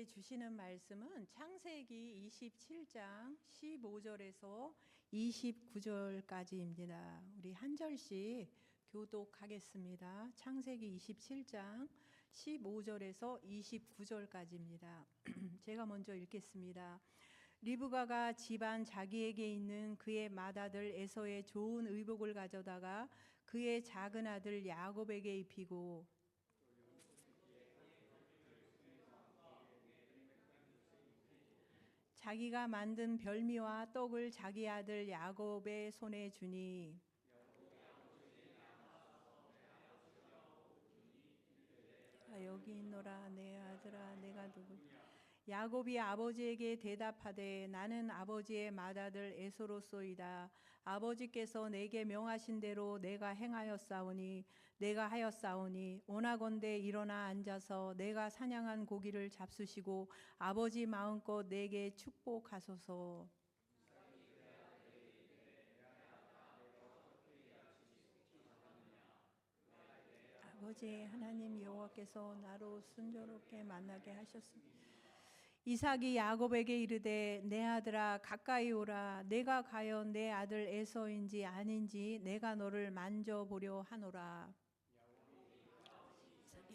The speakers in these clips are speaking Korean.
주시는 말씀은 창세기 27장 15절에서 29절까지입니다. 우리 한 절씩 교독하겠습니다. 창세기 27장 15절에서 29절까지입니다. 제가 먼저 읽겠습니다. 리브가가 집안 자기에게 있는 그의 맏아들 에서의 좋은 의복을 가져다가 그의 작은 아들 야곱에게 입히고 자기가 만든 별미와 떡을 자기 아들 야곱의 손에 주니 여기 있노라 내 아들아 내가 누구냐. 야곱이 아버지에게 대답하되 나는 아버지의 맏아들 에서로소이다. 아버지께서 내게 명하신 대로 내가 하였사오니 오나건대 일어나 앉아서 내가 사냥한 고기를 잡수시고 아버지 마음껏 내게 축복하소서. 아버지 하나님 여호와께서 나로 순조롭게 만나게 하셨습니다. 이삭이 야곱에게 이르되 내 아들아 가까이 오라. 내가 과연 내 아들 에서인지 아닌지 내가 너를 만져보려 하노라.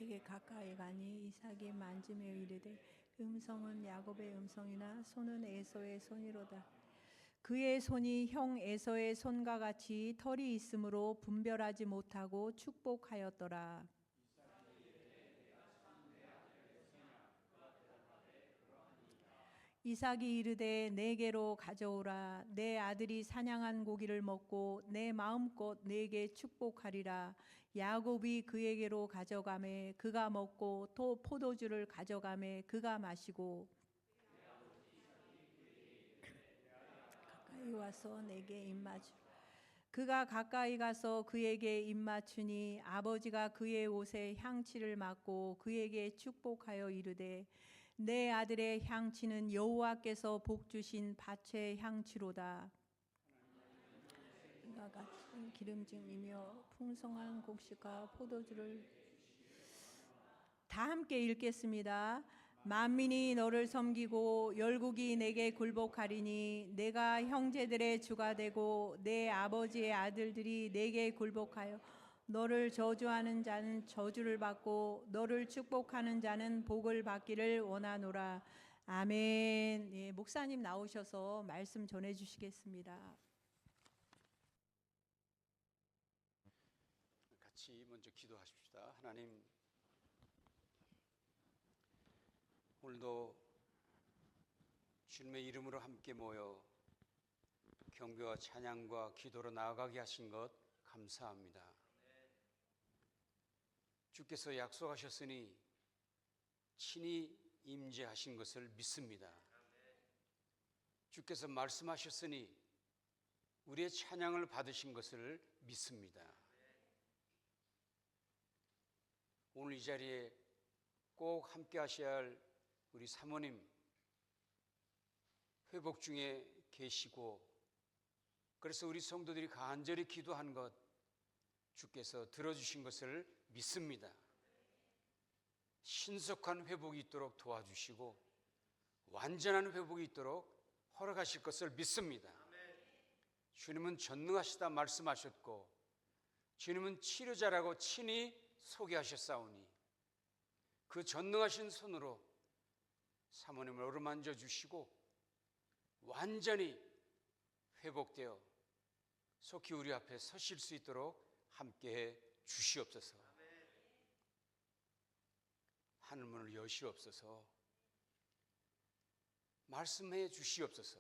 이삭에게 가까이 가니 이삭이 만지며 이르되 음성은 야곱의 음성이나 손은 에서의 손이로다. 그의 손이 형 에서의 손과 같이 털이 있으므로 분별하지 못하고 축복하였더라. 이삭이 이르되 내게로 가져오라. 내 아들이 사냥한 고기를 먹고 내 마음껏 내게 축복하리라. 야곱이 그에게로 가져가매 그가 먹고 또 포도주를 가져가매 그가 마시고 가까이 와서 내게 입맞추. 그가 가까이 가서 그에게 입맞추니 아버지가 그의 옷에 향취를 맡고 그에게 축복하여 이르되 내 아들의 향취는 여호와께서 복 주신 밭의 향취로다. 그가 같은 기름짐이며 풍성한 곡식과 포도주를 다 함께 읽겠습니다. 만민이 너를 섬기고 열국이 내게 굴복하리니 내가 형제들의 주가 되고 내 아버지의 아들들이 내게 굴복하여 너를 저주하는 자는 저주를 받고 너를 축복하는 자는 복을 받기를 원하노라. 아멘. 예, 목사님 나오셔서 말씀 전해 주시겠습니다. 같이 먼저 기도하십시다. 하나님, 오늘도 주님의 이름으로 함께 모여 경배와 찬양과 기도로 나아가게 하신 것 감사합니다. 주께서 약속하셨으니 친히 임재하신 것을 믿습니다. 주께서 말씀하셨으니 우리의 찬양을 받으신 것을 믿습니다. 오늘 이 자리에 꼭 함께 하셔야 할 우리 사모님 회복 중에 계시고 그래서 우리 성도들이 간절히 기도한 것 주께서 들어주신 것을 믿습니다. 신속한 회복이 있도록 도와주시고 완전한 회복이 있도록 허락하실 것을 믿습니다. 주님은 전능하시다 말씀하셨고 주님은 치료자라고 친히 소개하셨사오니 그 전능하신 손으로 사모님을 어루만져 주시고 완전히 회복되어 속히 우리 앞에 서실 수 있도록 함께해 주시옵소서. 하늘문을 여시옵소서. 말씀해 주시옵소서.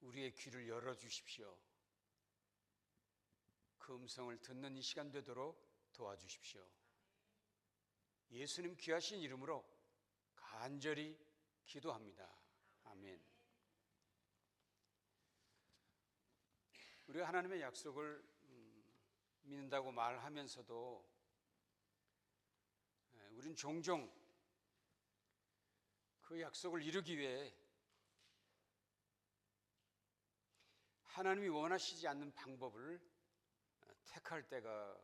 우리의 귀를 열어주십시오. 그 음성을 듣는 이 시간 되도록 도와주십시오. 예수님 귀하신 이름으로 간절히 기도합니다. 아멘. 우리가 하나님의 약속을 믿는다고 말하면서도 우린 종종 그 약속을 이루기 위해 하나님이 원하시지 않는 방법을 택할 때가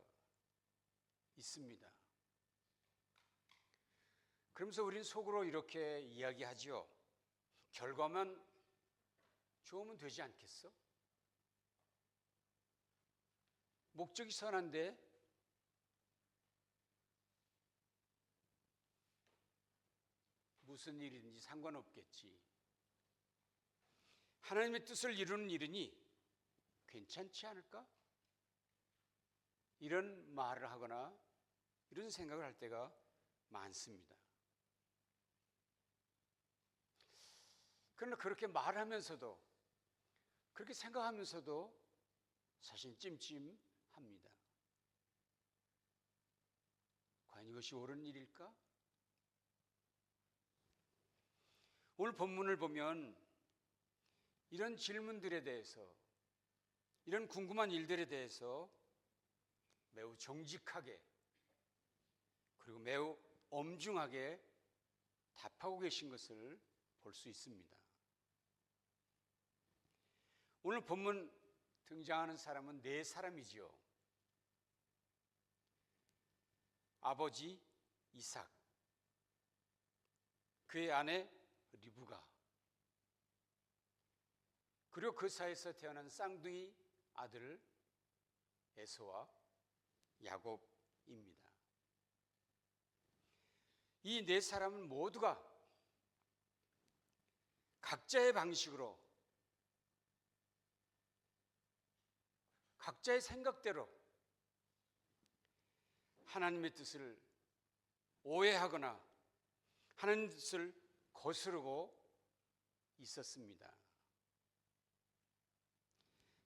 있습니다. 그러면서 우린 속으로 이렇게 이야기하지요. 결과만 좋으면 되지 않겠어? 목적이 선한데 무슨 일이든지 상관없겠지. 하나님의 뜻을 이루는 일이니 괜찮지 않을까? 이런 말을 하거나 이런 생각을 할 때가 많습니다. 그러나 그렇게 말하면서도, 그렇게 생각하면서도 사실 찜찜합니다. 과연 이것이 옳은 일일까? 오늘 본문을 보면 이런 질문들에 대해서, 이런 궁금한 일들에 대해서 매우 정직하게 그리고 매우 엄중하게 답하고 계신 것을 볼 수 있습니다. 오늘 본문 등장하는 사람은 네 사람이지요. 아버지 이삭, 그의 아내 리브가, 그리고 그 사이에서 태어난 쌍둥이 아들 에서와 야곱입니다. 이 네 사람은 모두가 각자의 방식으로, 각자의 생각대로 하나님의 뜻을 오해하거나 하나님의 뜻을 거스르고 있었습니다.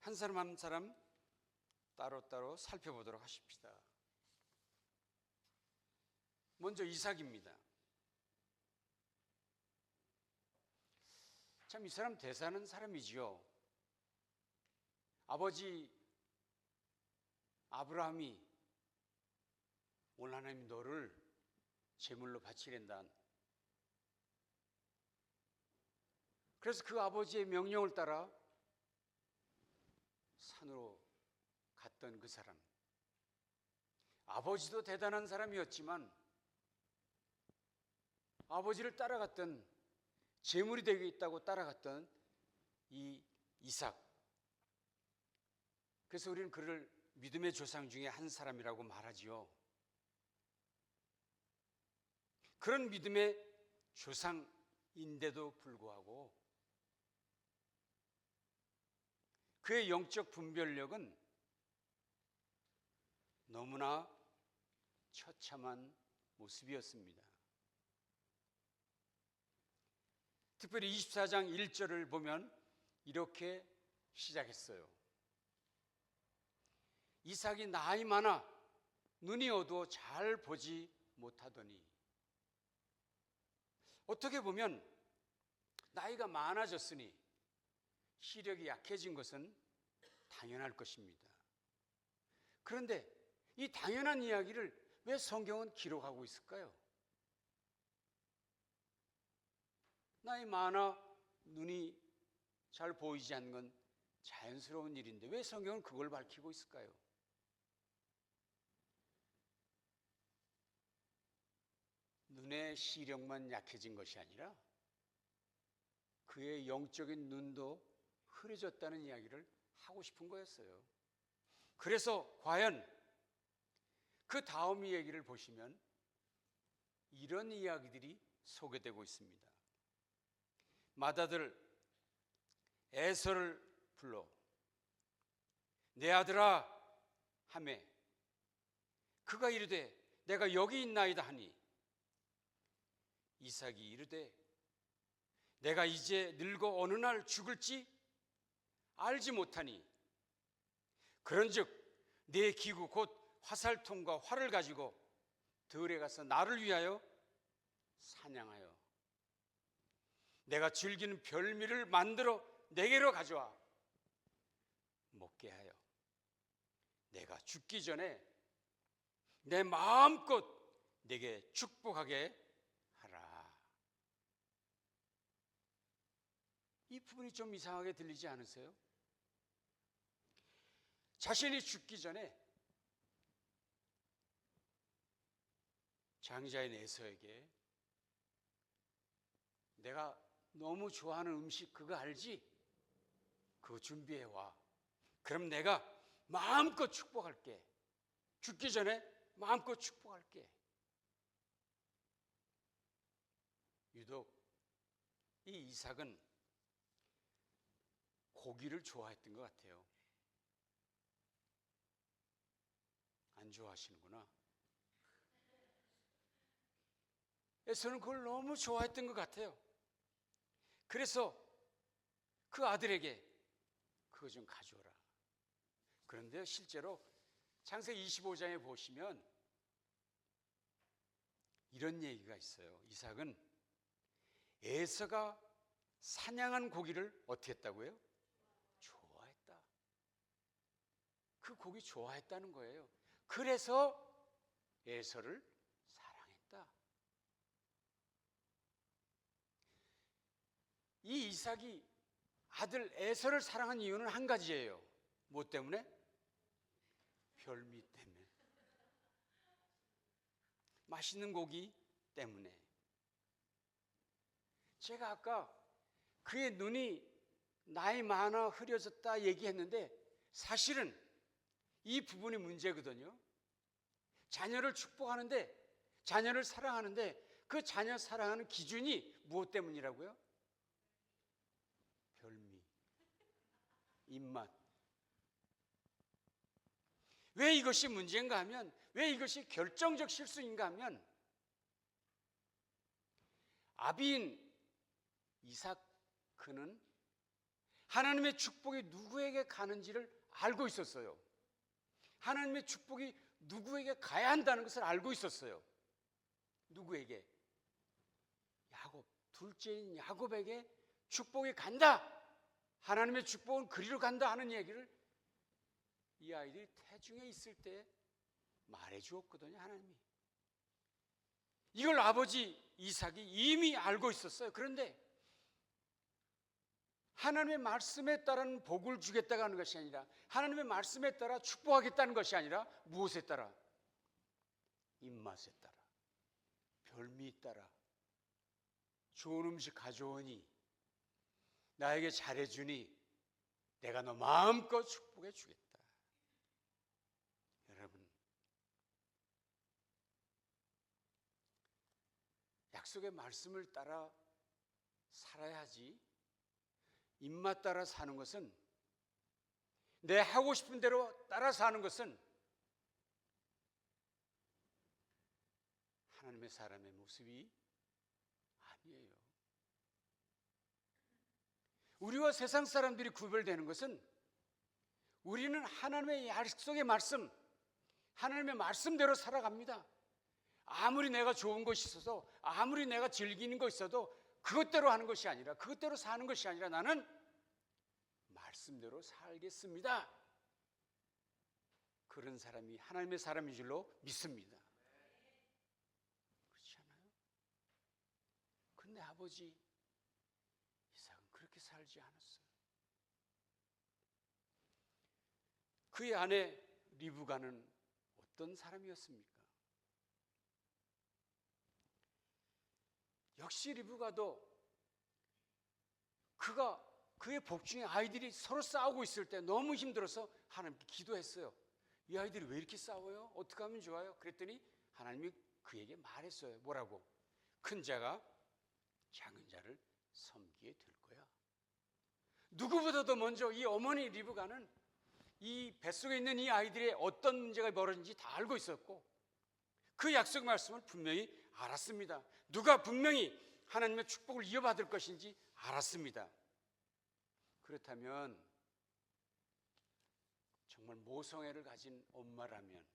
한 사람 한 사람 따로따로 살펴보도록 하십시다. 먼저 이삭입니다. 참 이 사람 대단한 사람이지요. 아버지 아브라함이 오늘 하나님이 너를 제물로 바치랜다. 그래서 그 아버지의 명령을 따라 산으로 갔던 그 사람. 아버지도 대단한 사람이었지만 아버지를 따라갔던, 제물이 되겠다고 따라갔던 이 이삭. 그래서 우리는 그를 믿음의 조상 중에 한 사람이라고 말하지요. 그런 믿음의 조상인데도 불구하고 그의 영적 분별력은 너무나 처참한 모습이었습니다. 특별히 24장 1절을 보면 이렇게 시작했어요. 이삭이 나이 많아 눈이 어두워 잘 보지 못하더니. 어떻게 보면 나이가 많아졌으니 시력이 약해진 것은 당연할 것입니다. 그런데 이 당연한 이야기를 왜 성경은 기록하고 있을까요? 나이 많아 눈이 잘 보이지 않는 건 자연스러운 일인데 왜 성경은 그걸 밝히고 있을까요? 눈의 시력만 약해진 것이 아니라 그의 영적인 눈도 흐려졌다는 이야기를 하고 싶은 거였어요. 그래서 과연 그 다음 이야기를 보시면 이런 이야기들이 소개되고 있습니다. 맏아들 에서를 불러 내 아들아 하매 그가 이르되 내가 여기 있나이다 하니 이삭이 이르되 내가 이제 늙어 어느 날 죽을지 알지 못하니 그런즉 내 기구 곧 화살통과 활을 가지고 들에 가서 나를 위하여 사냥하여 내가 즐기는 별미를 만들어 내게로 가져와 먹게 하여 내가 죽기 전에 내 마음껏 내게 축복하게 하라. 이 부분이 좀 이상하게 들리지 않으세요? 자신이 죽기 전에 장자인 에서에게 내가 너무 좋아하는 음식 그거 알지? 그거 준비해 와. 그럼 내가 마음껏 축복할게. 죽기 전에 마음껏 축복할게. 유독 이 이삭은 고기를 좋아했던 것 같아요. 안 좋아하시는구나. 에서는 그걸 너무 좋아했던 것 같아요. 그래서 그 아들에게 그거 좀 가져오라. 그런데 실제로 창세기 25장에 보시면 이런 얘기가 있어요. 이삭은 에서가 사냥한 고기를 어떻게 했다고요? 좋아했다. 그 고기 좋아했다는 거예요. 그래서 에서를 사랑했다. 이 이삭이 아들 에서를 사랑한 이유는 한 가지예요. 뭐 때문에? 별미 때문에. 맛있는 고기 때문에. 제가 아까 그의 눈이 나이 많아 흐려졌다 얘기했는데 사실은 이 부분이 문제거든요. 자녀를 축복하는데, 자녀를 사랑하는데 그 자녀 사랑하는 기준이 무엇 때문이라고요? 별미, 입맛. 왜 이것이 문제인가 하면, 왜 이것이 결정적 실수인가 하면, 아비인 이삭은 하나님의 축복이 누구에게 가는지를 알고 있었어요. 하나님의 축복이 누구에게 가야 한다는 것을 알고 있었어요. 누구에게? 야곱, 둘째인 야곱에게 축복이 간다. 하나님의 축복은 그리로 간다 하는 얘기를 이 아이들이 태중에 있을 때 말해 주었거든요, 하나님이. 이걸 아버지 이삭이 이미 알고 있었어요. 그런데 하나님의 말씀에 따른 복을 주겠다고 하는 것이 아니라, 하나님의 말씀에 따라 축복하겠다는 것이 아니라 무엇에 따라? 입맛에 따라, 별미 따라. 좋은 음식 가져오니, 나에게 잘해주니 내가 너 마음껏 축복해 주겠다. 여러분, 약속의 말씀을 따라 살아야지, 입맛 따라 사는 것은, 내 하고 싶은 대로 따라 사는 것은 하나님의 사람의 모습이 아니에요. 우리와 세상 사람들이 구별되는 것은, 우리는 하나님의 약속의 말씀, 하나님의 말씀대로 살아갑니다. 아무리 내가 좋은 것이 있어도, 아무리 내가 즐기는 것이 있어도 그것대로 하는 것이 아니라, 그것대로 사는 것이 아니라 나는 말씀대로 살겠습니다. 그런 사람이 하나님의 사람인 줄로 믿습니다. 그렇지 않아요? 근데 아버지 이삭은 그렇게 살지 않았어요. 그의 아내 리브가는 어떤 사람이었습니까? 역시 리브가도 그의 복중에 아이들이 서로 싸우고 있을 때 너무 힘들어서 하나님께 기도했어요. 이 아이들이 왜 이렇게 싸워요? 어떻게 하면 좋아요? 그랬더니 하나님이 그에게 말했어요. 뭐라고? 큰 자가 작은 자를 섬기게 될 거야. 누구보다도 먼저 이 어머니 리브가는 이 뱃속에 있는 이 아이들의 어떤 문제가 벌어진지 다 알고 있었고, 그 약속 말씀을 분명히 알았습니다. 누가 분명히 하나님의 축복을 이어받을 것인지 알았습니다. 그렇다면 정말 모성애를 가진 엄마라면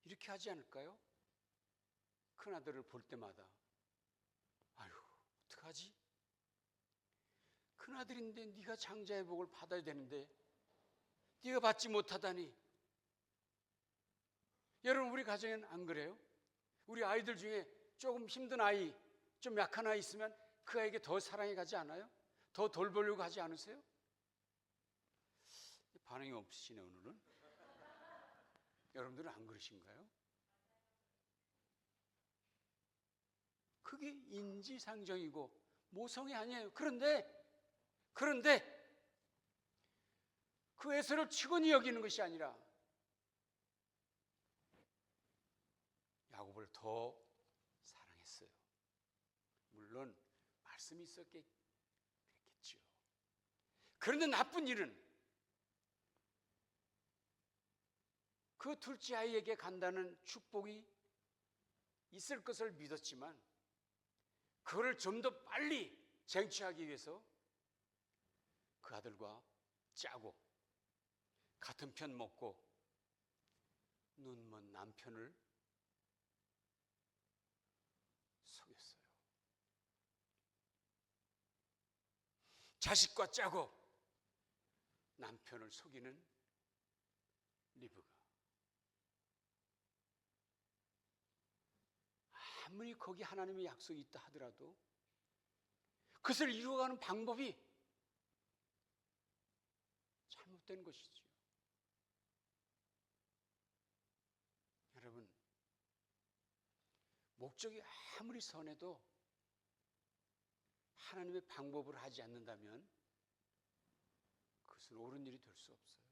이렇게 하지 않을까요? 큰아들을 볼 때마다 아유, 어떡하지? 큰아들인데 네가 장자의 복을 받아야 되는데 네가 받지 못하다니. 여러분, 우리 가정에는 안 그래요? 우리 아이들 중에 조금 힘든 아이, 좀 약한 아이 있으면 그 아이에게 더 사랑이 가지 않아요? 더 돌보려고 하지 않으세요? 반응이 없으시네 오늘은. 여러분들은 안 그러신가요? 그게 인지상정이고 모성이 아니에요. 그런데 그 에서를 치고니 여기는 것이 아니라 야곱을 더 사랑했어요. 물론 말씀이 있었겠지요. 그런데 나쁜 일은 그 둘째 아이에게 간다는 축복이 있을 것을 믿었지만 그거를 좀 더 빨리 쟁취하기 위해서 그 아들과 짜고 같은 편 먹고 눈먼 남편을 속였어요. 자식과 짜고 남편을 속이는 리브가 아무리 거기 하나님의 약속이 있다 하더라도 그것을 이루어가는 방법이 잘못된 것이죠. 여러분, 목적이 아무리 선해도 하나님의 방법을 하지 않는다면 그것은 옳은 일이 될 수 없어요.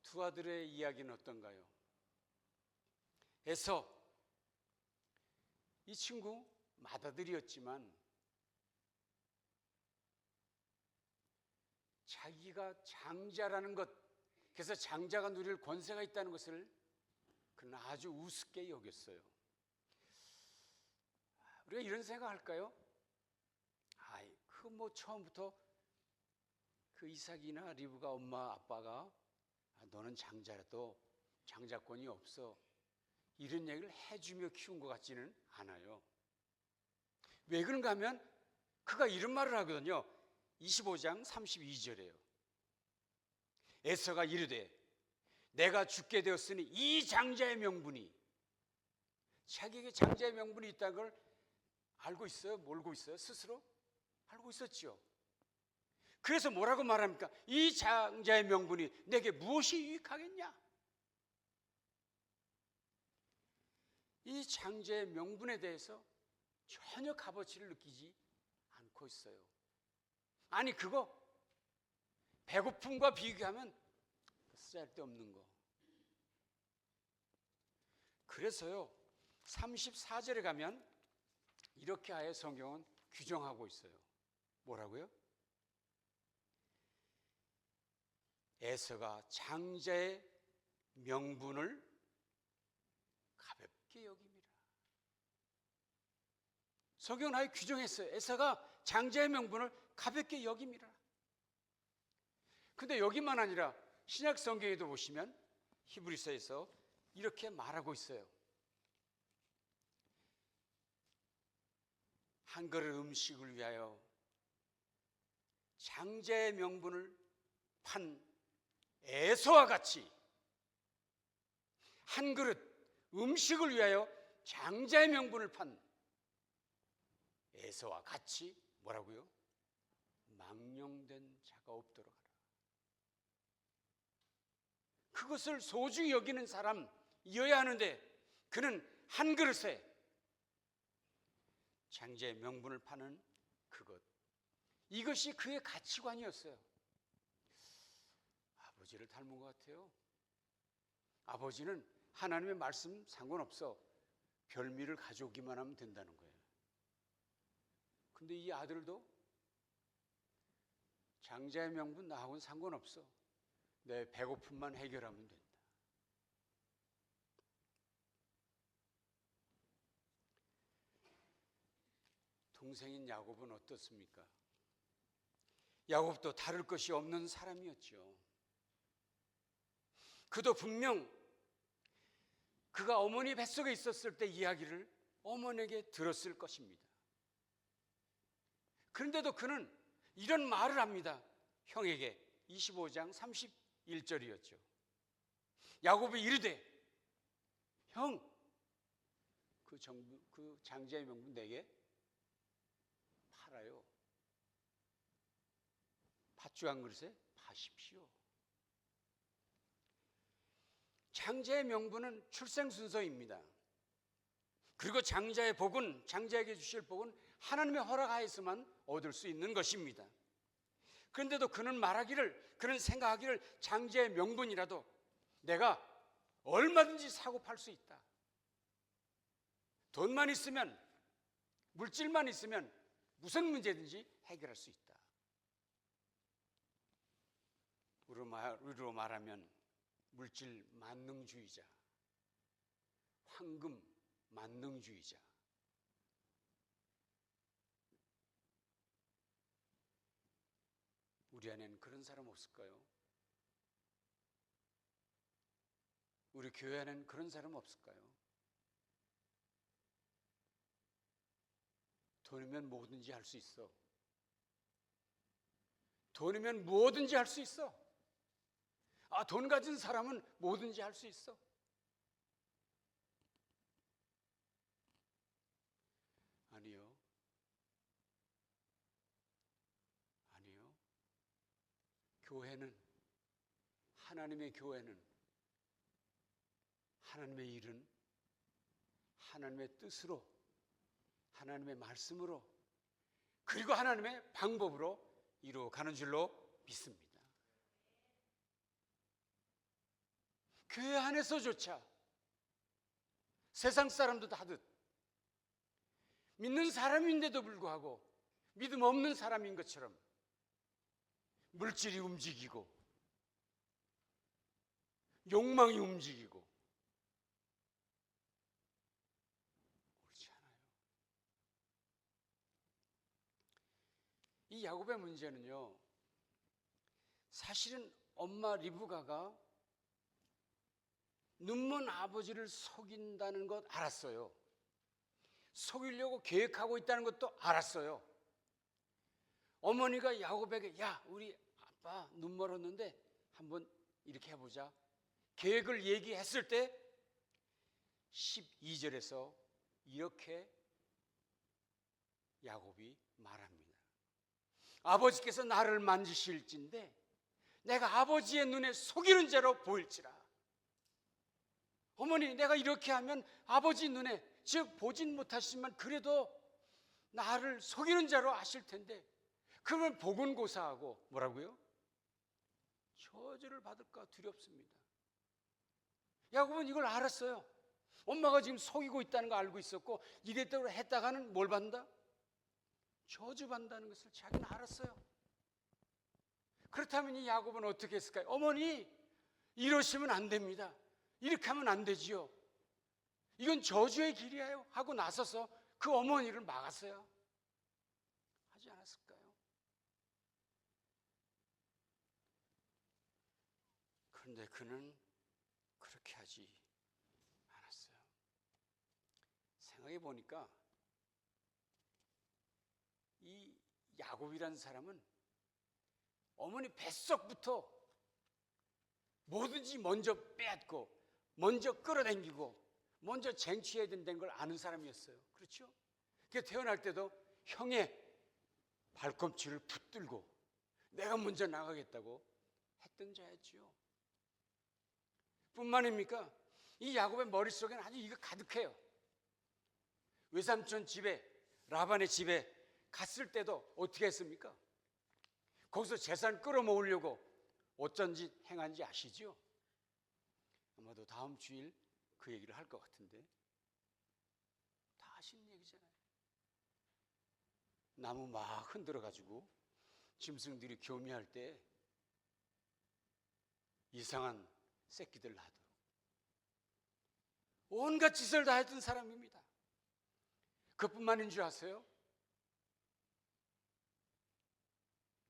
두 아들의 이야기는 어떤가요? 에서 이 친구 맏아들이었지만 자기가 장자라는 것, 그래서 장자가 누릴 권세가 있다는 것을 그는 아주 우습게 여겼어요. 우리가 이런 생각할까요? 그 뭐 처음부터 그 이삭이나 리브가 엄마 아빠가 너는 장자라도 장자권이 없어 이런 얘기를 해주며 키운 것 같지는 않아요. 왜 그런가 하면 그가 이런 말을 하거든요. 25장 32절에요. 에서가 이르되 내가 죽게 되었으니 이 장자의 명분이, 자기에게 장자의 명분이 있다는 걸 알고 있어요? 몰고 있어요? 스스로? 알고 있었죠. 그래서 뭐라고 말합니까? 이 장자의 명분이 내게 무엇이 유익하겠냐? 이 장자의 명분에 대해서 전혀 값어치를 느끼지 않고 있어요. 아니 그거 배고픔과 비교하면 쓰잘데없는 거. 그래서요 34절에 가면 이렇게 아예 성경은 규정하고 있어요. 뭐라고요? 에서가 장자의 명분을 가볍게 여김이라. 성경은 아예 규정했어요. 에서가 장자의 명분을 가볍게 여김이라. 근데 여기만 아니라 신약 성경에도 보시면 히브리서에서 이렇게 말하고 있어요. 한 그릇 음식을 위하여 장자의 명분을 판 에서와 같이, 한 그릇 음식을 위하여 장자의 명분을 판 에서와 같이 뭐라고요? 망령된 자가 없도록 하라. 그것을 소중히 여기는 사람이어야 하는데 그는 한 그릇에 장자의 명분을 파는 그것, 이것이 그의 가치관이었어요. 아버지를 닮은 것 같아요. 아버지는 하나님의 말씀 상관없어 별미를 가져오기만 하면 된다는 거예요. 근데 이 아들도 장자의 명분 나하고는 상관없어, 내 배고픔만 해결하면 된다. 동생인 야곱은 어떻습니까? 야곱도 다를 것이 없는 사람이었죠. 그도 분명 그가 어머니 뱃속에 있었을 때 이야기를 어머니에게 들었을 것입니다. 그런데도 그는 이런 말을 합니다. 형에게 25장 31절이었죠. 야곱이 이르되 형, 그 장자의 명분 내게 팔아요. 팥죽 한 그릇에 파십시오. 장자의 명분은 출생 순서입니다. 그리고 장자의 복은, 장자에게 주실 복은 하나님의 허락하에서만 얻을 수 있는 것입니다. 그런데도 그는 생각하기를 장자의 명분이라도 내가 얼마든지 사고 팔 수 있다. 돈만 있으면, 물질만 있으면 무슨 문제든지 해결할 수 있다. 우리로 말하면 물질 만능주의자, 황금 만능주의자. 우리 안에는 그런 사람 없을까요? 우리 교회 안에는 그런 사람 없을까요? 돈이면 뭐든지 할 수 있어. 돈이면 뭐든지 할 수 있어. 돈 가진 사람은 뭐든지 할 수 있어. 아니요. 하나님의 교회는, 하나님의 일은 하나님의 뜻으로, 하나님의 말씀으로, 그리고 하나님의 방법으로 이루어가는 줄로 믿습니다. 교회 안에서조차 세상 사람도 다듯 믿는 사람인데도 불구하고 믿음 없는 사람인 것처럼 물질이 움직이고 욕망이 움직이고 그렇지 않아요. 이 야곱의 문제는요, 사실은 엄마 리브가가 눈먼 아버지를 속인다는 것 알았어요. 속이려고 계획하고 있다는 것도 알았어요. 어머니가 야곱에게 야, 우리 아빠 눈 멀었는데 한번 이렇게 해보자 계획을 얘기했을 때 12절에서 이렇게 야곱이 말합니다. 아버지께서 나를 만지실진데 내가 아버지의 눈에 속이는 자로 보일지라. 어머니, 내가 이렇게 하면 아버지 눈에, 즉 보진 못하시지만 그래도 나를 속이는 자로 아실 텐데 그러면 보건고사하고 뭐라고요? 저주를 받을까 두렵습니다. 야곱은 이걸 알았어요. 엄마가 지금 속이고 있다는 거 알고 있었고 이랬다고 했다가는 뭘 받는다? 저주받는다는 것을 자기는 알았어요. 그렇다면 이 야곱은 어떻게 했을까요? 어머니, 이러시면 안 됩니다. 이렇게 하면 안 되지요. 이건 저주의 길이에요 하고 나서서 그 어머니를 막았어요. 하지 않았을까요? 그런데 그는 그렇게 하지 않았어요. 생각해 보니까 이 야곱이라는 사람은 어머니 뱃속부터 뭐든지 먼저 빼앗고 먼저 끌어당기고 먼저 쟁취해야 된다는 걸 아는 사람이었어요. 그렇죠? 그래서 태어날 때도 형의 발꿈치를 붙들고 내가 먼저 나가겠다고 했던 자였지요. 뿐만입니까? 이 야곱의 머릿속에는 아주 이거 가득해요. 외삼촌 집에, 라반의 집에 갔을 때도 어떻게 했습니까? 거기서 재산 끌어모으려고 어쩐 짓 행한지 아시죠? 아마도 다음 주일 그 얘기를 할 것 같은데 다 아시는 얘기잖아요. 나무 막 흔들어가지고 짐승들이 교미할 때 이상한 새끼들 놔두고 온갖 짓을 다 했던 사람입니다. 그뿐만인 줄 아세요?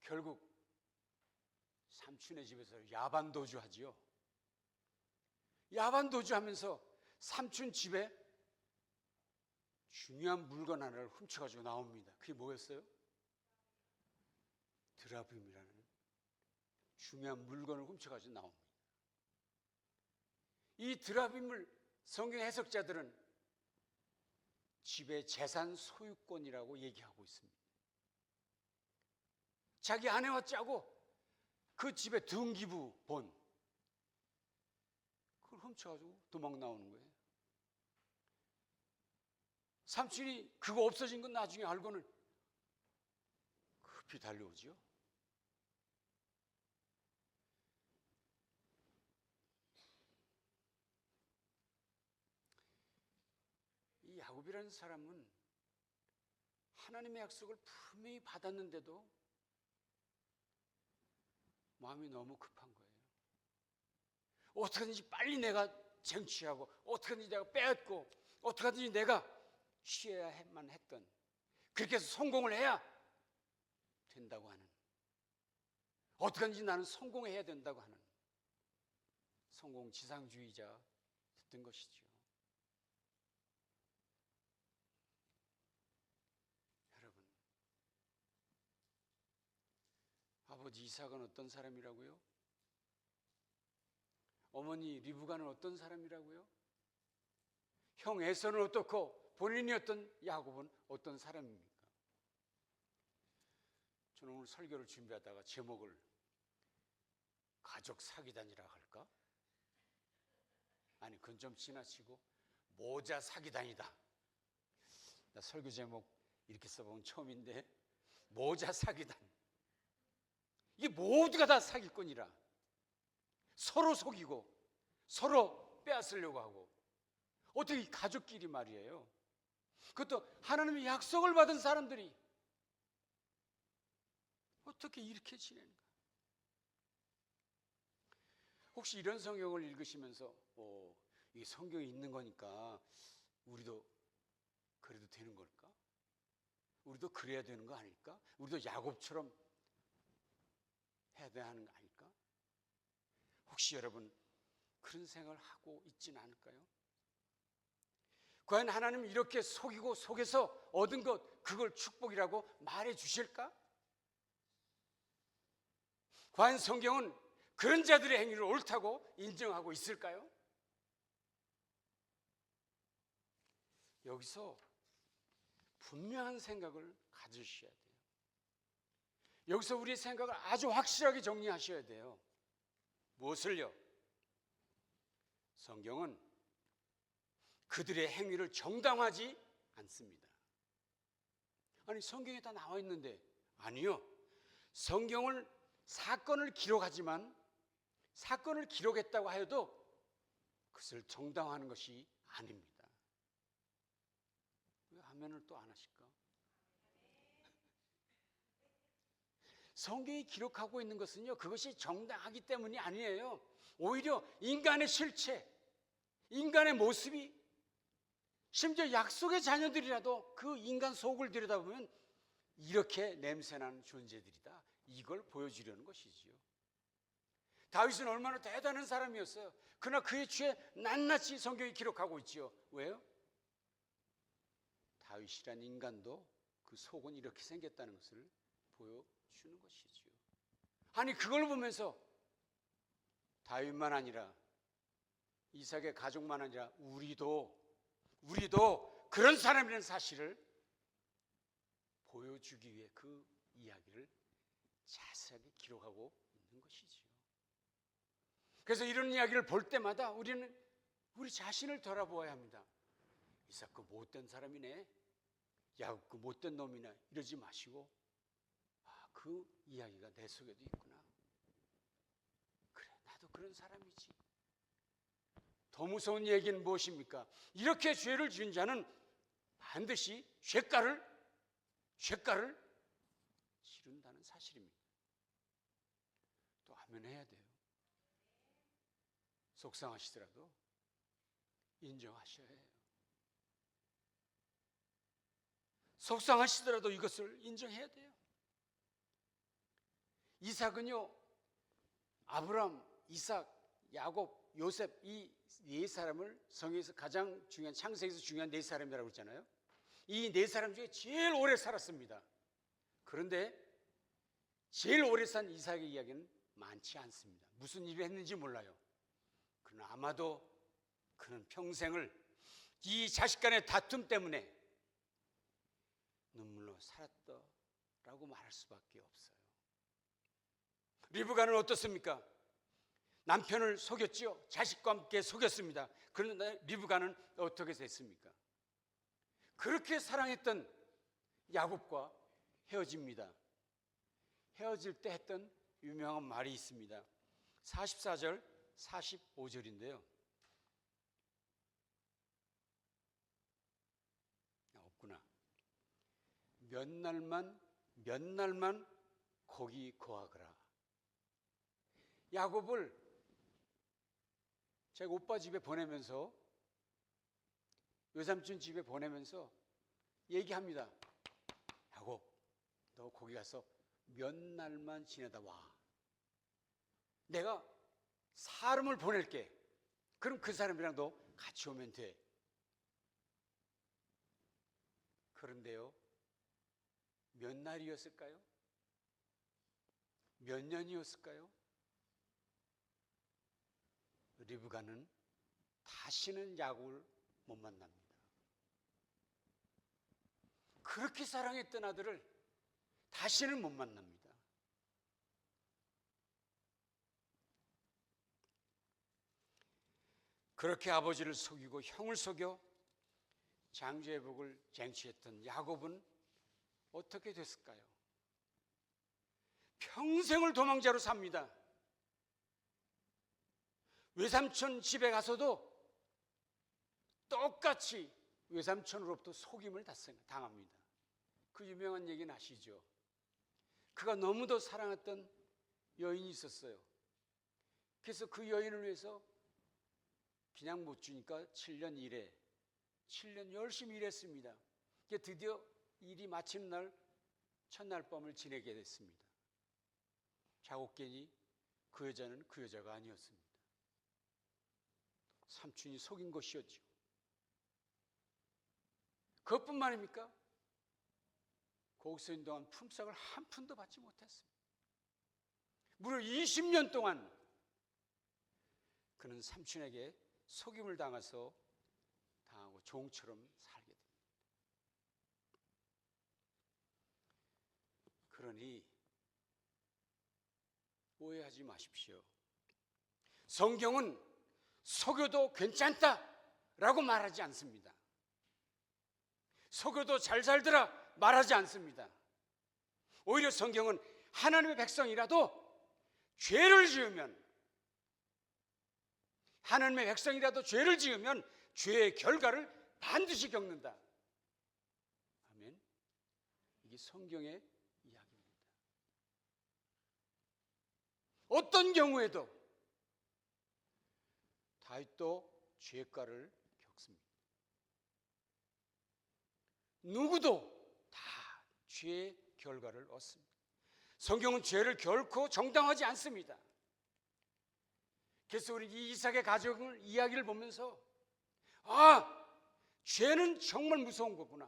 결국 삼촌의 집에서 야반도주 하지요. 야반도주 하면서 삼촌 집에 중요한 물건 하나를 훔쳐가지고 나옵니다. 그게 뭐였어요? 드라빔이라는 중요한 물건을 훔쳐가지고 나옵니다. 이 드라빔을 성경 해석자들은 집의 재산 소유권이라고 얘기하고 있습니다. 자기 아내와 짜고 그 집의 등기부 본 그걸 훔쳐가지고 도망 나오는 거예요. 삼촌이 그거 없어진 건 나중에 알고는 급히 달려오죠. 이 야곱이라는 사람은 하나님의 약속을 분명히 받았는데도 마음이 너무 급한 거예요. 어떻게든지 빨리 내가 쟁취하고, 어떻게든지 내가 빼앗고, 어떻게든지 내가 취해야만 했던, 그렇게 해서 성공을 해야 된다고 하는, 어떻게든지 나는 성공해야 된다고 하는 성공 지상주의자였던 것이죠. 여러분, 아버지 이삭은 어떤 사람이라고요? 어머니 리브가는 어떤 사람이라고요? 형 에서는 어떻고 본인이 어떤 야곱은 어떤 사람입니까? 저는 오늘 설교를 준비하다가 제목을 가족 사기단이라 할까? 아니, 그건 좀 지나치고 모자 사기단이다. 나 설교 제목 이렇게 써본 처음인데, 모자 사기단. 이게 모두가 다 사기꾼이라. 서로 속이고 서로 빼앗으려고 하고, 어떻게 가족끼리 말이에요. 그것도 하나님의 약속을 받은 사람들이 어떻게 이렇게 지내는가? 혹시 이런 성경을 읽으시면서 이 성경에 있는 거니까 우리도 그래도 되는 걸까? 우리도 그래야 되는 거 아닐까? 우리도 야곱처럼 해야 하는 거 아닐까? 혹시 여러분 그런 생각을 하고 있지는 않을까요? 과연 하나님은 이렇게 속이고 속여서 얻은 것, 그걸 축복이라고 말해 주실까? 과연 성경은 그런 자들의 행위를 옳다고 인정하고 있을까요? 여기서 분명한 생각을 가지셔야 돼요. 여기서 우리의 생각을 아주 확실하게 정리하셔야 돼요. 무엇을요? 성경은 그들의 행위를 정당화하지 않습니다. 아니, 성경에 다 나와 있는데. 아니요. 성경을 사건을 기록하지만 사건을 기록했다고 하여도 그것을 정당화하는 것이 아닙니다. 왜 아멘을 또 안 하실까? 성경이 기록하고 있는 것은요, 그것이 정당하기 때문이 아니에요. 오히려 인간의 실체, 인간의 모습이, 심지어 약속의 자녀들이라도 그 인간 속을 들여다보면 이렇게 냄새나는 존재들이다, 이걸 보여주려는 것이지요. 다윗은 얼마나 대단한 사람이었어요. 그러나 그의 죄 낱낱이 성경이 기록하고 있지요. 왜요? 다윗이란 인간도 그 속은 이렇게 생겼다는 것을 보여주는 것이지요. 아니, 그걸 보면서 다윗만 아니라 이삭의 가족만 아니라 우리도 그런 사람이라는 사실을 보여주기 위해 그 이야기를 자세하게 기록하고 있는 것이지요. 그래서 이런 이야기를 볼 때마다 우리는 우리 자신을 돌아보아야 합니다. 이삭 그 못된 사람이네, 야곱 그 못된 놈이네, 이러지 마시고, 그 이야기가 내 속에도 있구나. 그래, 나도 그런 사람이지. 더 무서운 얘기는 무엇입니까? 이렇게 죄를 지은 자는 반드시 죄가를 치른다는 사실입니다. 또 하면 해야 돼요. 속상하시더라도 인정하셔야 해요. 속상하시더라도 이것을 인정해야 돼요. 이삭은요, 아브람, 이삭, 야곱, 요셉, 이 네 사람을 성경에서 가장 중요한, 창세기에서 중요한 네 사람이라고 했잖아요. 이 네 사람 중에 제일 오래 살았습니다. 그런데 제일 오래 산 이삭의 이야기는 많지 않습니다. 무슨 일을 했는지 몰라요. 그러나 아마도 그는 평생을 이 자식 간의 다툼 때문에 눈물로 살았다라고 말할 수밖에 없어요. 리브가는 어떻습니까? 남편을 속였지요. 자식과 함께 속였습니다. 그런데 리브가는 어떻게 됐습니까? 그렇게 사랑했던 야곱과 헤어집니다. 헤어질 때 했던 유명한 말이 있습니다. 44절, 45절인데요. 없구나. 몇 날만 거기 거하거라. 야곱을 제가 오빠 집에 보내면서, 외삼촌 집에 보내면서 얘기합니다. 야곱, 너 거기 가서 몇 날만 지내다 와. 내가 사람을 보낼게. 그럼 그 사람이랑 너 같이 오면 돼. 그런데요, 몇 날이었을까요? 몇 년이었을까요? 리브가는 다시는 야곱을 못 만납니다. 그렇게 사랑했던 아들을 다시는 못 만납니다. 그렇게 아버지를 속이고 형을 속여 장자의 복을 쟁취했던 야곱은 어떻게 됐을까요? 평생을 도망자로 삽니다. 외삼촌 집에 가서도 똑같이 외삼촌으로부터 속임을 당합니다. 그 유명한 얘기는 아시죠? 그가 너무도 사랑했던 여인이 있었어요. 그래서 그 여인을 위해서 그냥 못 주니까 7년 일해. 7년 열심히 일했습니다. 드디어 일이 마치는 날 첫날 밤을 지내게 됐습니다. 자고 깨니 그 여자는 그 여자가 아니었습니다. 삼촌이 속인 것이었죠. 그것뿐만입니까? 거기서 있는 동안 품삯을 한 푼도 받지 못했습니다. 무려 20년 동안 그는 삼촌에게 속임을 당하고 종처럼 살게 됩니다. 그러니 오해하지 마십시오. 성경은 속여도 괜찮다라고 말하지 않습니다. 속여도 잘 살더라 말하지 않습니다. 오히려 성경은 하나님의 백성이라도 죄를 지으면, 하나님의 백성이라도 죄를 지으면 죄의 결과를 반드시 겪는다. 아멘. 이게 성경의 이야기입니다. 어떤 경우에도 다윗도 죄가를 겪습니다. 누구도 다 죄의 결과를 얻습니다. 성경은 죄를 결코 정당화하지 않습니다. 그래서 우리 이 이삭의 가족을 이야기를 보면서 죄는 정말 무서운 거구나.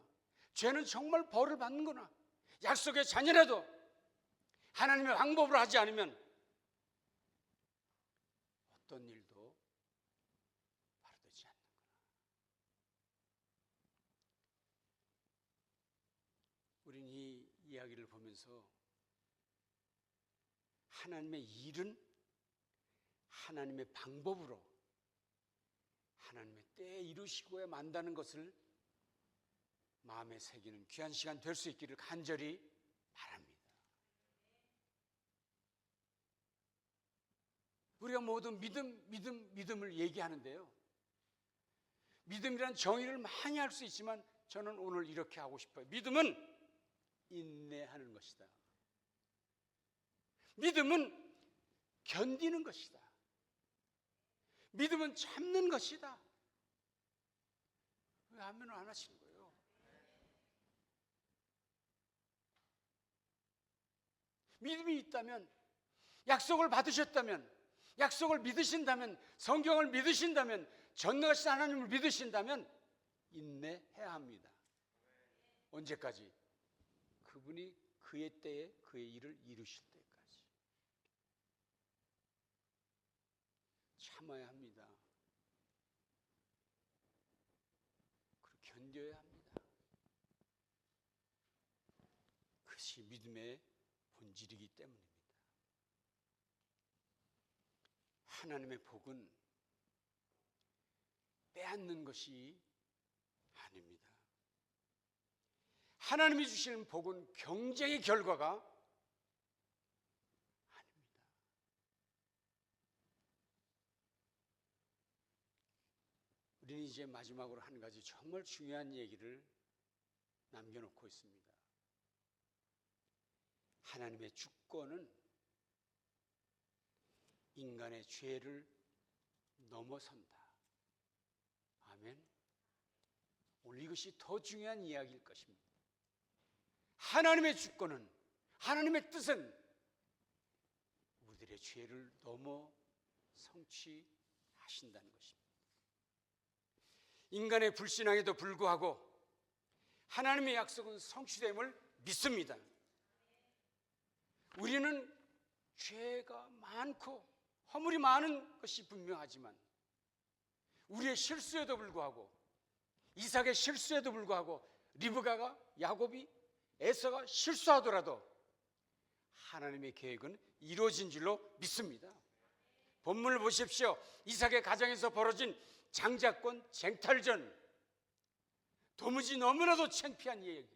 죄는 정말 벌을 받는구나. 약속의 자녀라도 하나님의 방법으로 하지 않으면 어떤 일도 바로 되지 않는구나. 우린 이 이야기를 보면서 하나님의 일은 하나님의 방법으로 하나님의 때에 이루시고야 만다는 것을 마음에 새기는 귀한 시간 될 수 있기를 간절히 바랍니다. 우리가 모두 믿음을 얘기하는데요. 믿음이란 정의를 많이 할 수 있지만 저는 오늘 이렇게 하고 싶어요. 믿음은 인내하는 것이다. 믿음은 견디는 것이다. 믿음은 참는 것이다. 왜 아멘을 안 하시는 거예요? 믿음이 있다면, 약속을 받으셨다면, 약속을 믿으신다면, 성경을 믿으신다면, 전능하신 하나님을 믿으신다면 인내해야 합니다. 언제까지? 그분이 그의 때에 그의 일을 이루실 때까지 참아야 합니다. 그리고 견뎌야 합니다. 그것이 믿음의 본질이기 때문입니다. 하나님의 복은 빼앗는 것이 아닙니다. 하나님이 주시는 복은 경쟁의 결과가 아닙니다. 우리는 이제 마지막으로 한 가지 정말 중요한 얘기를 남겨놓고 있습니다. 하나님의 주권은 인간의 죄를 넘어선다. 아멘. 오늘 이것이 더 중요한 이야기일 것입니다. 하나님의 주권은, 하나님의 뜻은 우리들의 죄를 넘어 성취하신다는 것입니다. 인간의 불신앙에도 불구하고 하나님의 약속은 성취됨을 믿습니다. 우리는 죄가 많고 허물이 많은 것이 분명하지만 우리의 실수에도 불구하고, 이삭의 실수에도 불구하고, 리브가가, 야곱이, 에서가 실수하더라도 하나님의 계획은 이루어진 줄로 믿습니다. 본문을 보십시오. 이삭의 가정에서 벌어진 장자권 쟁탈전, 도무지 너무나도 창피한 얘기.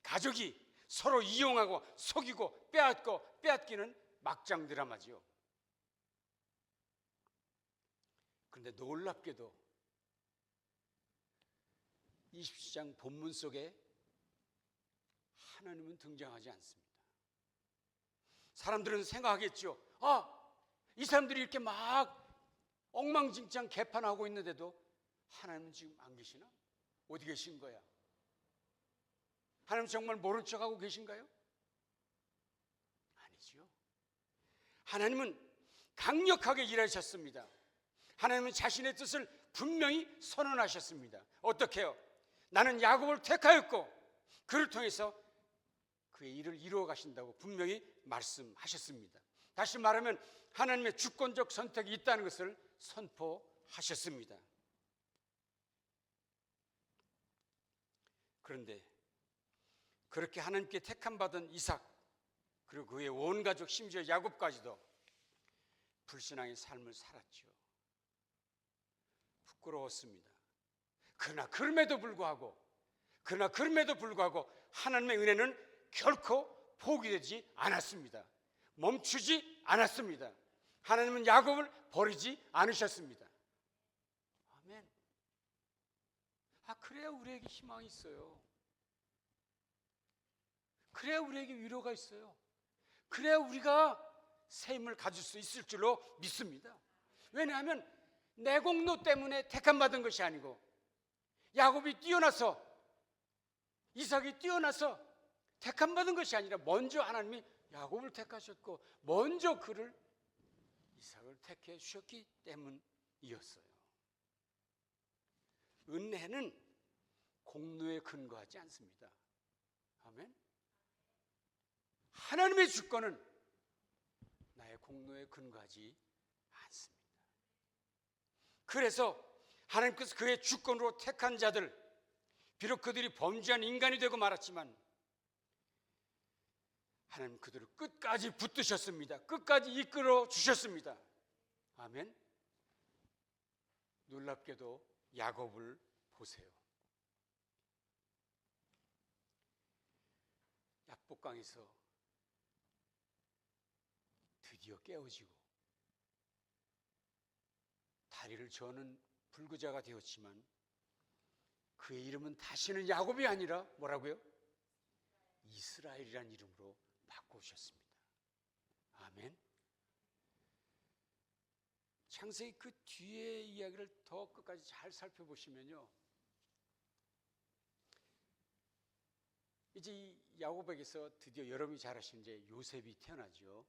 가족이 서로 이용하고 속이고 빼앗고 빼앗기는 막장 드라마지요. 그런데 놀랍게도 20장 본문 속에 하나님은 등장하지 않습니다. 사람들은 생각하겠죠. 이 사람들이 이렇게 막 엉망진창 개판하고 있는데도 하나님은 지금 안 계시나? 어디 계신 거야? 하나님 정말 모른 척하고 계신가요? 아니죠. 하나님은 강력하게 일하셨습니다. 하나님은 자신의 뜻을 분명히 선언하셨습니다. 어떻게 해요? 나는 야곱을 택하였고 그를 통해서 그의 일을 이루어 가신다고 분명히 말씀하셨습니다. 다시 말하면 하나님의 주권적 선택이 있다는 것을 선포하셨습니다. 그런데 그렇게 하나님께 택함받은 이삭, 그리고 그의 온 가족, 심지어 야곱까지도 불신앙의 삶을 살았죠. 부끄러웠습니다. 그러나 그럼에도 불구하고 하나님의 은혜는 결코 포기되지 않았습니다. 멈추지 않았습니다. 하나님은 야곱을 버리지 않으셨습니다. 아멘. 그래야 우리에게 희망이 있어요. 그래야 우리에게 위로가 있어요. 그래야 우리가 새 힘을 가질 수 있을 줄로 믿습니다. 왜냐하면 내 공로 때문에 택함받은 것이 아니고, 야곱이 뛰어나서, 이삭이 뛰어나서 택함받은 것이 아니라 먼저 하나님이 야곱을 택하셨고 먼저 그를, 이삭을 택해 주셨기 때문이었어요. 은혜는 공로에 근거하지 않습니다. 아멘. 하나님의 주권은 나의 공로에 근거하지 않습니다. 그래서 하나님께서 그의 주권으로 택한 자들, 비록 그들이 범죄한 인간이 되고 말았지만 하나님 그들을 끝까지 붙드셨습니다. 끝까지 이끌어 주셨습니다. 아멘. 놀랍게도 야곱을 보세요. 약복강에서 드디어 깨어지고 다리를 저는 불구자가 되었지만 그의 이름은 다시는 야곱이 아니라 뭐라고요? 이스라엘이라는 이름으로 바꾸셨습니다. 아멘. 창세기 그 뒤의 이야기를 더 끝까지 잘 살펴보시면요, 이제 이 야곱에게서 드디어 여러분이 잘 아시는 이제 요셉이 태어나죠.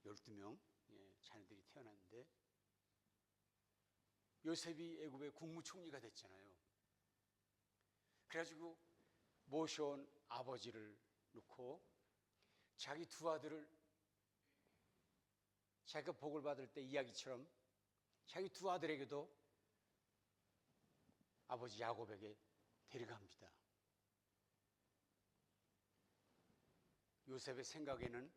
12명 자녀들이 태어났는데 요셉이 애굽의 국무총리가 됐잖아요. 그래가지고 모셔온 아버지를 놓고 자기 두 아들을, 자기가 복을 받을 때 이야기처럼 자기 두 아들에게도 아버지 야곱에게 데려갑니다. 요셉의 생각에는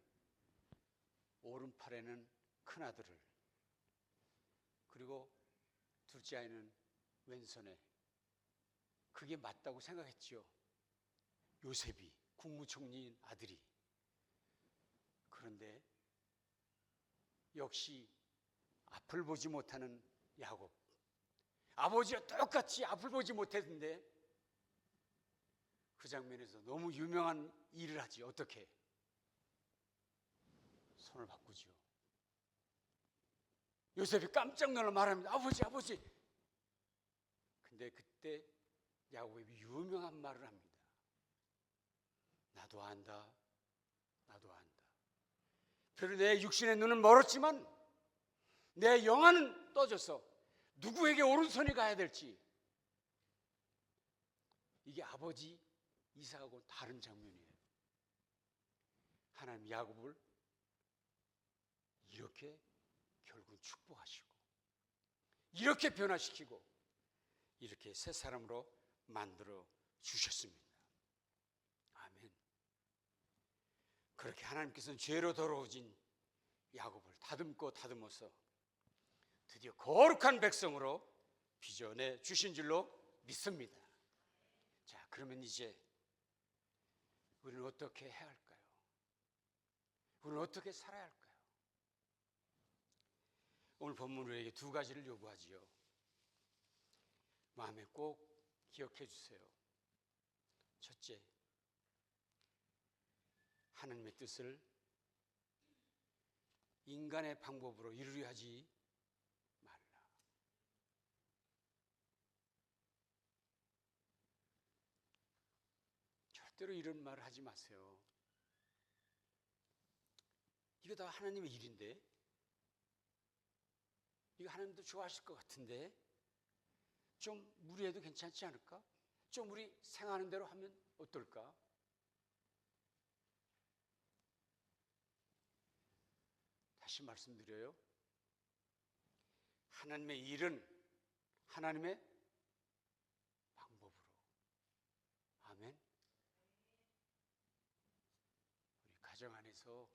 오른팔에는 큰아들을, 그리고 둘째 아이는 왼손에. 그게 맞다고 생각했죠. 요셉이, 국무총리인 아들이. 그런데 역시 앞을 보지 못하는 야곱. 아버지와 똑같이 앞을 보지 못했는데 그 장면에서 너무 유명한 일을 하지. 어떻게? 손을 바꾸죠. 요셉이 깜짝 놀라 말합니다. 아버지, 아버지. 근데 그때 야곱이 유명한 말을 합니다. 나도 안다. 나도 안다. 그래도 내 육신의 눈은 멀었지만 내 영안은 떠져서 누구에게 오른손이 가야 될지. 이게 아버지 이삭하고 다른 장면이에요. 하나님 야곱을 이렇게 결국 축복하시고 이렇게 변화시키고 이렇게 새 사람으로 만들어 주셨습니다. 아멘. 그렇게 하나님께서는 죄로 더러워진 야곱을 다듬고 다듬어서 드디어 거룩한 백성으로 빚어내 주신 줄로 믿습니다. 자, 그러면 이제 우리는 어떻게 해야 할까요? 우리는 어떻게 살아야 할까요? 오늘 본문 우리에게 두 가지를 요구하지요. 마음에 꼭 기억해 주세요. 첫째, 하나님의 뜻을 인간의 방법으로 이루려 하지 말라. 절대로 이런 말을 하지 마세요. 이거 다 하나님의 일인데, 이거 하나님도 좋아하실 것 같은데, 좀 무리해도 괜찮지 않을까? 좀 우리 생각하는 대로 하면 어떨까? 다시 말씀드려요. 하나님의 일은 하나님의 방법으로. 아멘. 우리 가정 안에서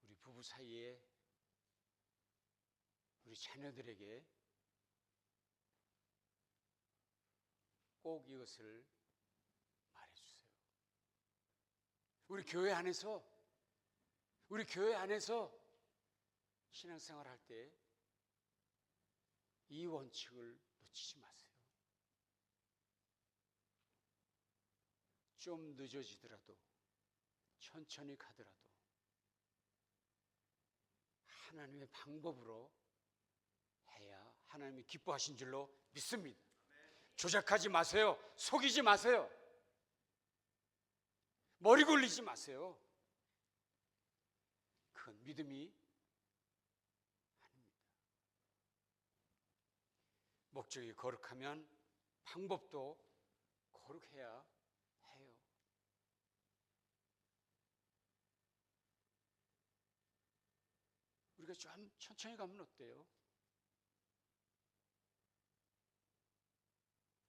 우리 부부 사이에 우리 자녀들에게 꼭 이것을 말해주세요. 우리 교회 안에서 신앙생활 할 때 이 원칙을 놓치지 마세요. 좀 늦어지더라도, 천천히 가더라도 하나님의 방법으로 해야 하나님이 기뻐하신 줄로 믿습니다. 조작하지 마세요. 속이지 마세요. 머리 굴리지 마세요. 그건 믿음이 아닙니다. 목적이 거룩하면 방법도 거룩해야 해요. 우리가 좀 천천히 가면 어때요?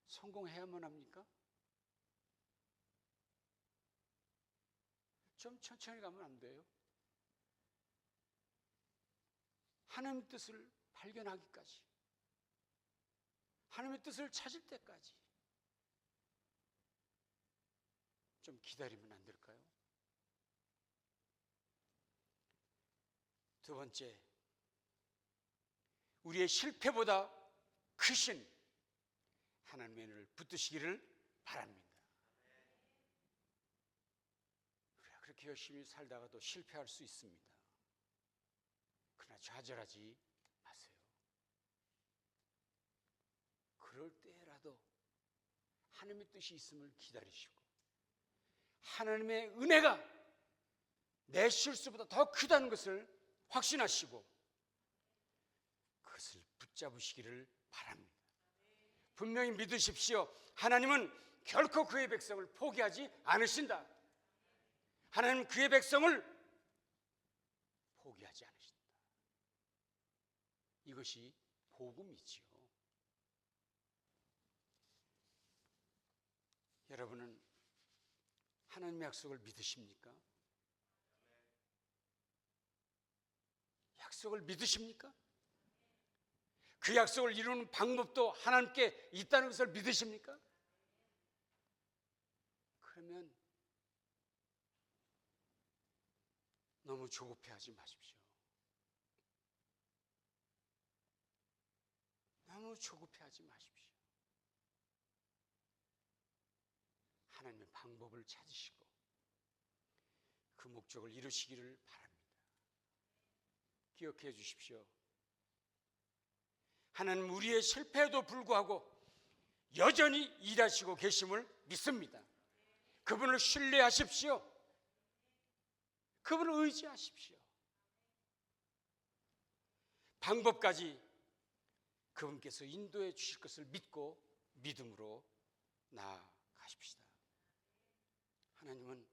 성공해야만 합니까? 좀 천천히 가면 안 돼요? 하나님의 뜻을 발견하기까지, 하나님의 뜻을 찾을 때까지 좀 기다리면 안 될까요? 두 번째, 우리의 실패보다 크신 하나님의 은혜를 붙드시기를 바랍니다. 우리가 그렇게 열심히 살다가도 실패할 수 있습니다. 그러나 좌절하지 마세요. 그럴 때라도 하나님의 뜻이 있음을 기다리시고 하나님의 은혜가 내 실수보다 더 크다는 것을 확신하시고 그것을 붙잡으시기를 바랍니다. 분명히 믿으십시오. 하나님은 결코 그의 백성을 포기하지 않으신다. 하나님은 그의 백성을 포기하지 않으신다. 이것이 복음이지요. 여러분은 하나님의 약속을 믿으십니까? 약속을 믿으십니까? 그 약속을 이루는 방법도 하나님께 있다는 것을 믿으십니까? 그러면 너무 조급해하지 마십시오. 너무 조급해하지 마십시오. 하나님의 방법을 찾으시고 그 목적을 이루시기를 바랍니다. 기억해 주십시오. 하나님 우리의 실패에도 불구하고 여전히 일하시고 계심을 믿습니다. 그분을 신뢰하십시오. 그분을 의지하십시오. 방법까지 그분께서 인도해 주실 것을 믿고 믿음으로 나아가십시다. 하나님은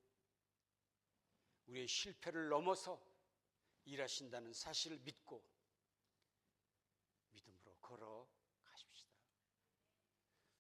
우리의 실패를 넘어서 일하신다는 사실을 믿고